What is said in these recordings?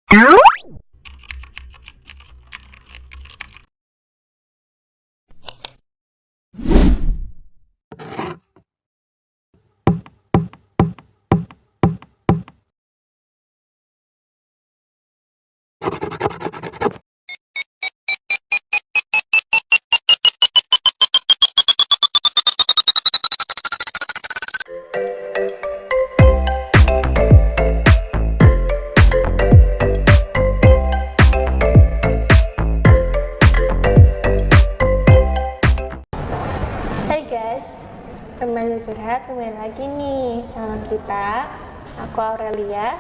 Hai guys, remaja curhat kembali lagi nih sama kita. Aku Aurelia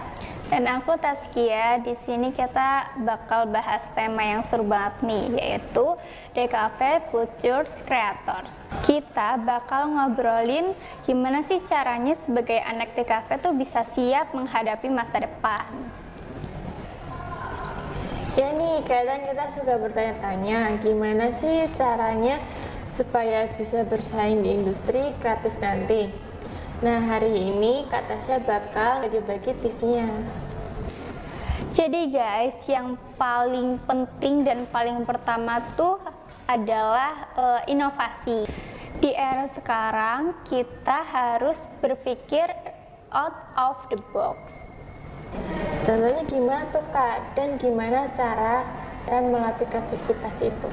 dan aku Taskia. Di sini kita bakal bahas tema yang seru banget nih, yaitu DKV Futures Creators. Kita bakal ngobrolin gimana sih caranya sebagai anak DKV tuh bisa siap menghadapi masa depan. Ya nih, kadang kita suka bertanya-tanya gimana sih caranya supaya bisa bersaing di industri kreatif nanti. Nah, hari ini Kak Tasya bakal bagi-bagi tipsnya. Jadi guys, yang paling penting dan paling pertama tuh adalah inovasi. Di era sekarang kita harus berpikir out of the box. Contohnya gimana tuh Kak? Dan gimana cara melatih kreativitas itu?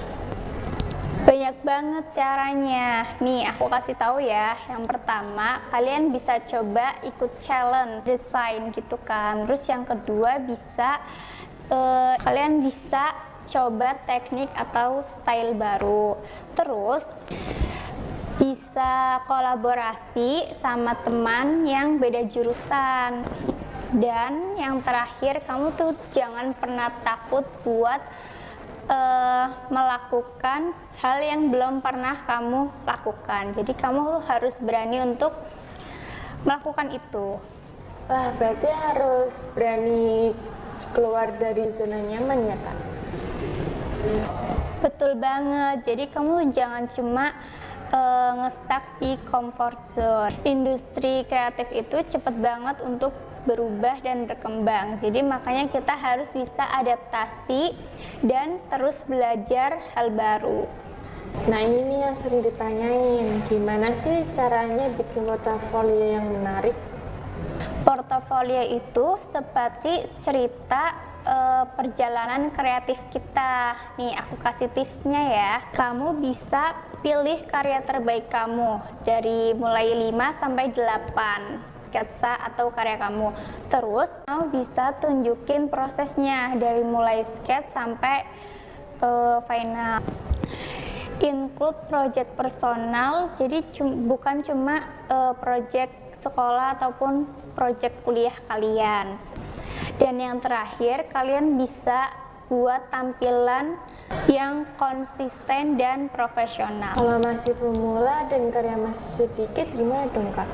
Banyak banget caranya. Nih, aku kasih tahu ya. Yang pertama, kalian bisa coba ikut challenge desain gitu kan. Terus yang kedua kalian bisa coba teknik atau style baru. Terus bisa kolaborasi sama teman yang beda jurusan. Dan yang terakhir, kamu tuh jangan pernah takut buat melakukan hal yang belum pernah kamu lakukan. Jadi kamu tuh harus berani untuk melakukan itu. Wah, berarti harus berani keluar dari zona nyaman ya Kak? Betul banget. Jadi kamu jangan cuma nge-stuck di comfort zone. Industri kreatif itu cepat banget untuk berubah dan berkembang. Jadi makanya kita harus bisa adaptasi dan terus belajar hal baru. Nah, ini yang sering ditanyain, gimana sih caranya bikin portofolio yang menarik? Portofolio itu seperti cerita perjalanan kreatif kita. Nih, aku kasih tipsnya ya. Kamu bisa pilih karya terbaik kamu dari mulai 5 sampai 8 sketsa atau karya kamu. Terus, kamu bisa tunjukin prosesnya dari mulai sketch sampai final. Include project personal, jadi bukan cuma project sekolah ataupun project kuliah kalian. Dan yang terakhir, kalian bisa buat tampilan yang konsisten dan profesional. Kalau masih pemula dan karya masih sedikit, gimana dong Kak?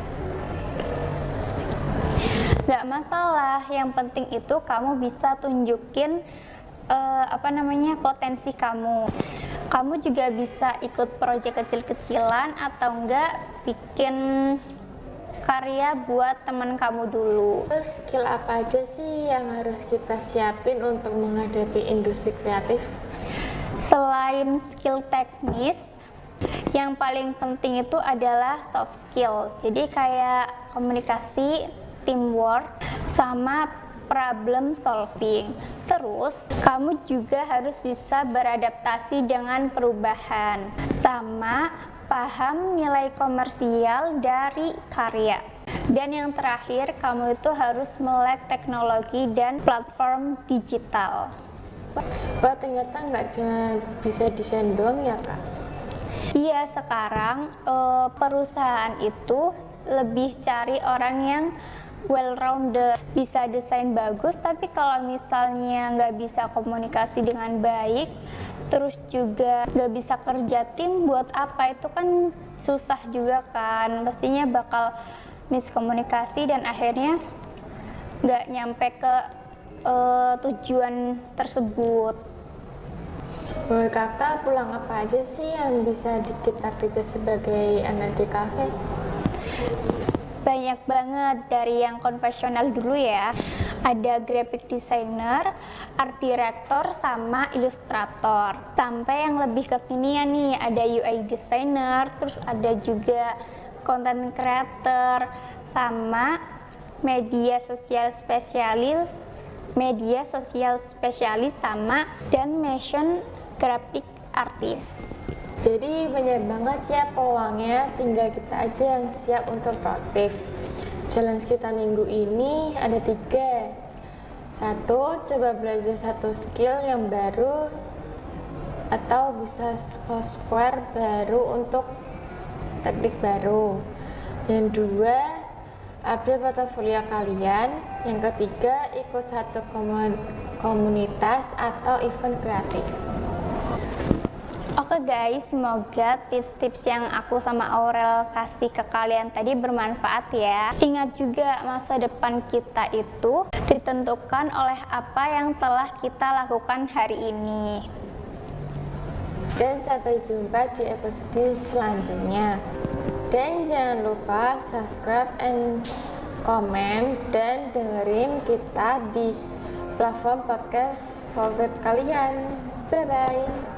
Gak masalah, yang penting itu kamu bisa tunjukin potensi kamu. Kamu juga bisa ikut proyek kecil-kecilan atau enggak bikin karya buat teman kamu dulu. Terus skill apa aja sih yang harus kita siapin untuk menghadapi industri kreatif? Selain skill teknis, yang paling penting itu adalah soft skill. Jadi kayak komunikasi, teamwork, sama problem solving. Terus, kamu juga harus bisa beradaptasi dengan perubahan, sama paham nilai komersial dari karya. Dan yang terakhir, kamu itu harus melek teknologi dan platform digital. Wah, ternyata nggak cuma bisa desain doang ya Kak? Iya, sekarang perusahaan itu lebih cari orang yang well-rounded, bisa desain bagus, tapi kalau misalnya nggak bisa komunikasi dengan baik, terus juga nggak bisa kerja tim, buat apa? Itu kan susah juga kan, pastinya bakal miskomunikasi dan akhirnya nggak nyampe ke tujuan tersebut. Menurut Kakak, peluang apa aja sih yang bisa kita kerja sebagai anak DKV? Banyak banget, dari yang konvensional dulu ya. Ada graphic designer, art director, sama ilustrator. Sampai yang lebih kekinian nih, ada UI designer, terus ada juga content creator, sama media sosial spesialis sama dan motion graphic artist. Jadi banyak banget ya peluangnya, tinggal kita aja yang siap untuk proaktif. Challenge kita minggu ini ada 3. 1, coba belajar satu skill yang baru atau bisa software baru untuk teknik baru. Yang 2, update portofolio kalian. Yang 3, ikut satu komunitas atau event kreatif. Oke guys, semoga tips-tips yang aku sama Aurel kasih ke kalian tadi bermanfaat ya. Ingat juga masa depan kita itu ditentukan oleh apa yang telah kita lakukan hari ini. Dan sampai jumpa di episode selanjutnya. Dan jangan lupa subscribe and comment dan dengerin kita di platform podcast favorit kalian. Bye bye.